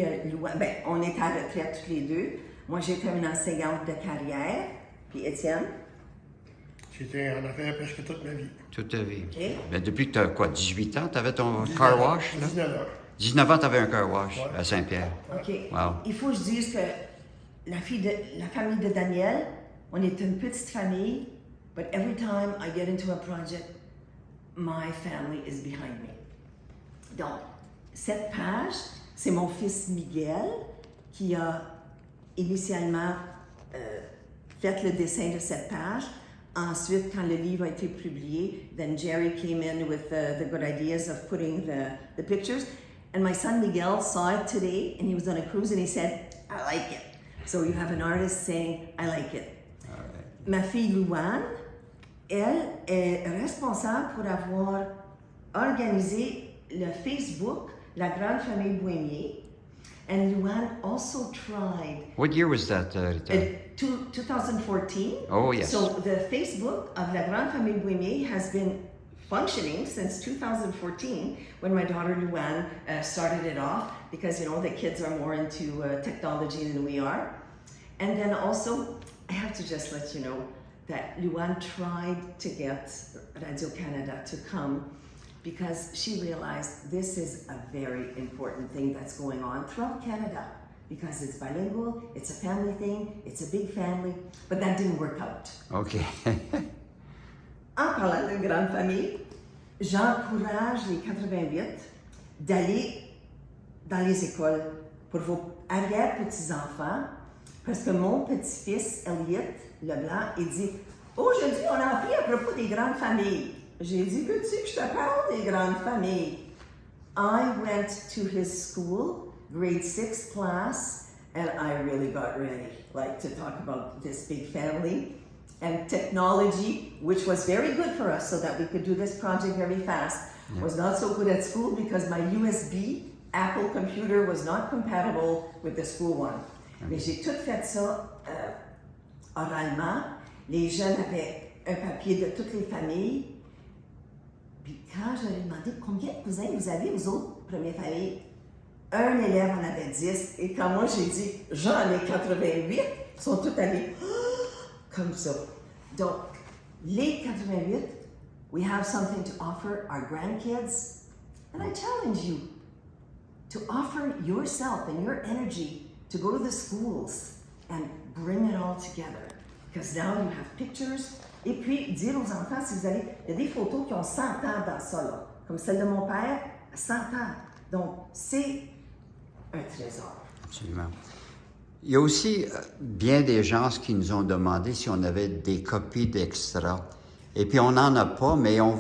Ben, on est à la retraite tous les deux. Moi, j'étais une enseignante de carrière, puis Étienne. J'étais en affaires presque toute ma vie. Toute ta vie. OK. Ben, depuis que tu as quoi, 18 ans, tu avais ton car wash? Là? 19 heures. 19 ans, tu avais un car wash Ouais. à Saint-Pierre. OK. Wow. Il faut que je dise que la famille de Daniel, on est une petite famille, but every time I get into a project, my family is behind me. Donc, cette page, c'est mon fils Miguel qui a initialement fait le dessin de cette page. Ensuite, quand le livre a été publié, then Jerry came in with the good ideas of putting the pictures. And my son Miguel saw it today, and he was on a cruise, and he said, I like it. So you have an artist saying, I like it. All right. Ma fille Louane, elle est responsable pour avoir organisé le Facebook, la grande famille Bohémier. And Louane also tried What year was that, Rita? 2014. Oh, yes. So the Facebook of La Grande Famille Bohémier has been functioning since 2014 when my daughter Louane started it off because, you know, the kids are more into technology than we are. And then also, I have to just let you know that Louane tried to get Radio-Canada to come because she realized this is a very important thing that's going on throughout Canada because it's bilingual, it's a family thing, it's a big family, but that didn't work out. OK. En parlant d'une grande famille, j'encourage les 88 d'aller dans les écoles pour vos arrière-petits-enfants parce que mon petit-fils, Elliot Leblanc, il dit « Aujourd'hui, on a appris à propos des grandes familles. » J'ai dit « Veux-tu que je te parle des grandes familles? » I went to his school, grade 6 class, and I really got ready, like to talk about this big family and technology, which was very good for us so that we could do this project very fast. Yeah. Was not so good at school because my USB Apple computer was not compatible with the school one. Mais j'ai tout fait ça oralement. Les jeunes avaient un papier de toutes les familles. Puis quand je leur ai demandé combien de cousins vous avez, vous autres, première famille, un élève en avait 10. Et quand moi j'ai dit j'en ai 88, ils sont tous allés comme ça. Donc, les 88, we have something to offer our grandkids. And I challenge you to offer yourself and your energy to go to the schools and bring it all together. Because now you have pictures. Et puis, dire aux enfants, si vous allez, il y a des photos qui ont 100 ans dans ça, là. Comme celle de mon père, 100 ans. Donc, c'est un trésor. Absolument. Il y a aussi bien des gens qui nous ont demandé si on avait des copies d'extra. Et puis, on n'en a pas, mais on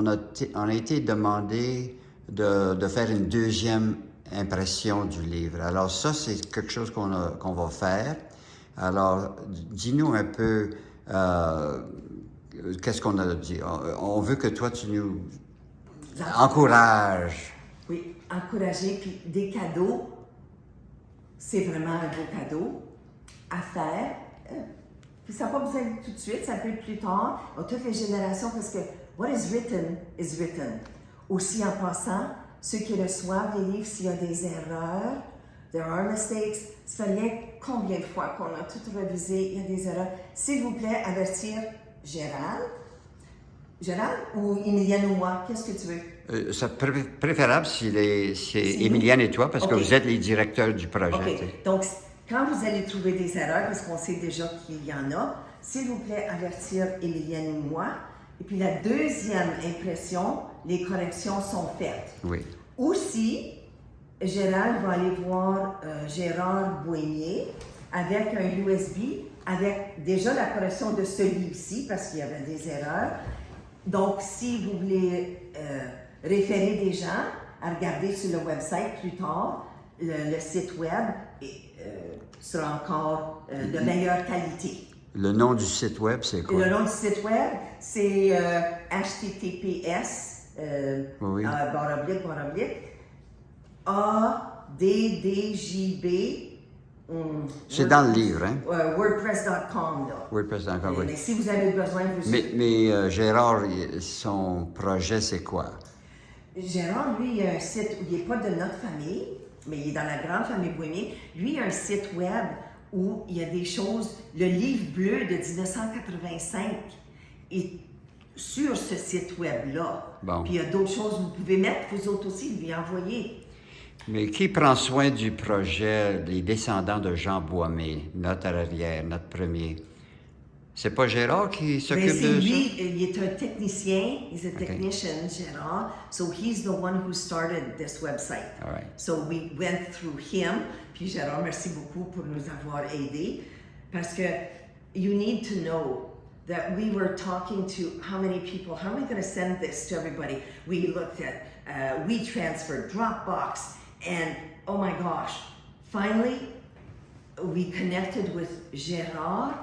a été demandé de faire une deuxième impression du livre. Alors ça, c'est quelque chose qu'on va faire. Alors, dis-nous un peu qu'est-ce qu'on a dit. On veut que toi, tu nous encourages. Oui, encourager, puis des cadeaux. C'est vraiment un beau cadeau à faire. Puis ça n'a pas besoin d'être tout de suite, ça peut être plus tard, à toutes les générations, parce que what is written is written. Aussi en passant, ceux qui reçoivent les livres, s'il y a des erreurs, there are mistakes, ça fait rien combien de fois qu'on a tout révisé, il y a des erreurs. S'il vous plaît, avertir Gérald. Gérald ou Emilienne ou moi, qu'est-ce que tu veux? C'est préférable si c'est Emilienne et toi, parce que vous êtes les directeurs du projet. OK. Donc, quand vous allez trouver des erreurs, parce qu'on sait déjà qu'il y en a, s'il vous plaît, avertir Emilienne ou moi. Et puis la deuxième impression, les corrections sont faites. Oui. Aussi, Gérald va aller voir Gérard Bohémier avec un USB, avec déjà la correction de celui-ci, parce qu'il y avait des erreurs. Donc, si vous voulez référer des gens à regarder sur le website plus tard, le site web sera encore de meilleure qualité. Le nom du site web, c'est quoi? Le nom du site web, c'est https oui. ADDJB. C'est dans le livre, hein? WordPress.com, là. WordPress.com, oui. Mais si vous avez besoin, vous... Mais Gérard, son projet, c'est quoi? Gérard, lui, il a un site où il n'est pas de notre famille, mais il est dans la grande famille Bohémien. Lui, il a un site web où il y a des choses, le livre bleu de 1985 est sur ce site web-là. Bon. Puis il y a d'autres choses, vous pouvez mettre, vous autres aussi, lui envoyer. Mais qui prend soin du projet Les descendants de Jean Boismé, notre arrière, notre premier? C'est pas Gérard qui Ben, s'occupe c'est de lui, ça? il est un technicien, he's a technician, Gérard. So he's the one who started this website. All right. So we went through him. Puis Gérard, merci beaucoup pour nous avoir aidés. Parce que you need to know that we were talking to how many people, how are we going to send this to everybody? We looked at WeTransfer, Dropbox, and oh my gosh, finally we connected with Gérard,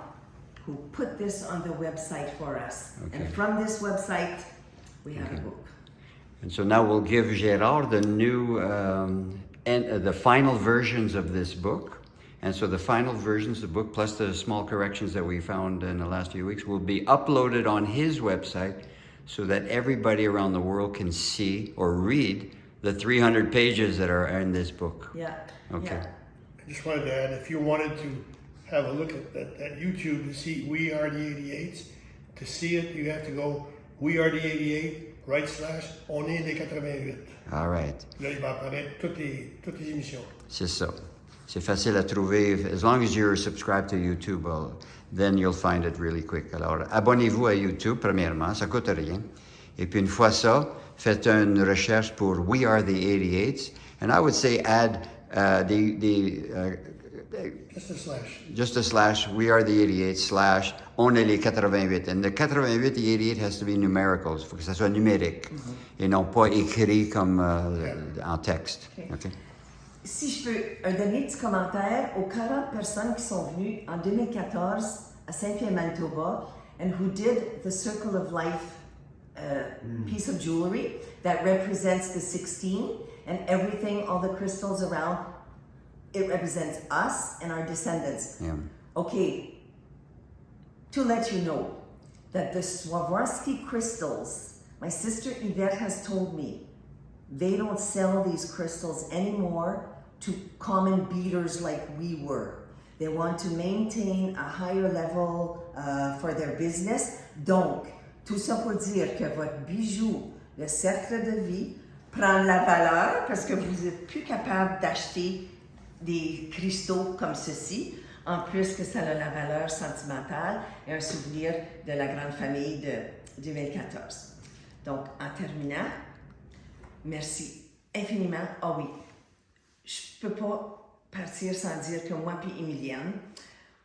who put this on the website for us. Okay. And from this website, we have a book. And so now we'll give Gérard the new, the final versions of this book. And so the final versions of the book, plus the small corrections that we found in the last few weeks, will be uploaded on his website so that everybody around the world can see or read the 300 pages that are in this book. Yeah. Okay. Yeah. I just wanted to add, if you wanted to have a look at YouTube to see We Are the 88s, to see it, you have to go We Are the 88, / On est les 88. All right. Là, il va apparaître toutes les émissions. C'est ça. C'est facile à trouver. As long as you're subscribed to YouTube, then you'll find it really quick. Alors, abonnez-vous à YouTube, premièrement. Ça coûte rien. Et puis, une fois ça, faites une recherche pour We Are the 88s. And I would say add Just a slash. We Are the 88 / On est les 88. And the 88, the 88 has to be numericals. Il faut que ça soit numérique et non pas écrit comme en texte. Okay? Si je peux, un dernier petit commentaire aux 40 personnes qui sont venues en 2014 à Saint-Pierre, Manitoba, and who did the Circle of Life piece of jewelry that represents the 16 and everything, all the crystals around, it represents us and our descendants. Yeah. Okay, to let you know that the Swarovski crystals, my sister Yvette has told me, they don't sell these crystals anymore to common beaters like we were. They want to maintain a higher level for their business. Donc, tout ça pour dire que votre bijou, le cercle de vie, prend la valeur parce que vous n'êtes plus capable d'acheter des cristaux comme ceci, en plus que ça a la valeur sentimentale et un souvenir de la grande famille de 2014. Donc, en terminant, merci infiniment. Ah oui, je ne peux pas partir sans dire que moi et Emilienne,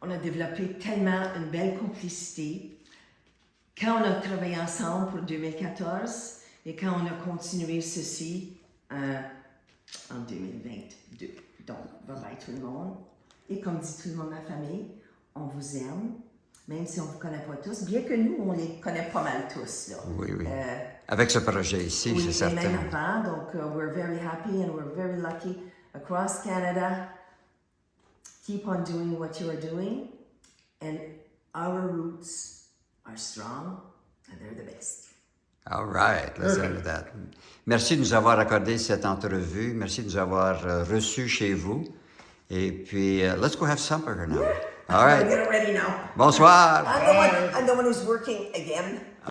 on a développé tellement une belle complicité quand on a travaillé ensemble pour 2014 et quand on a continué ceci en 2022. Donc, bye-bye tout le monde. Et comme dit tout le monde dans la famille, on vous aime, même si on ne vous connaît pas tous, bien que nous, on les connaît pas mal tous. Là. Oui, oui. Avec ce projet ici, Oui, c'est certain. même avant, donc we're very happy and we're very lucky across Canada. Keep on doing what you are doing, and our roots are strong and they're the best. All right, let's end with that. Merci de nous avoir accordé cette entrevue. Merci de nous avoir reçus chez vous. Et puis, let's go have supper now. All right. Get ready now. Bonsoir. I'm the one who's working again.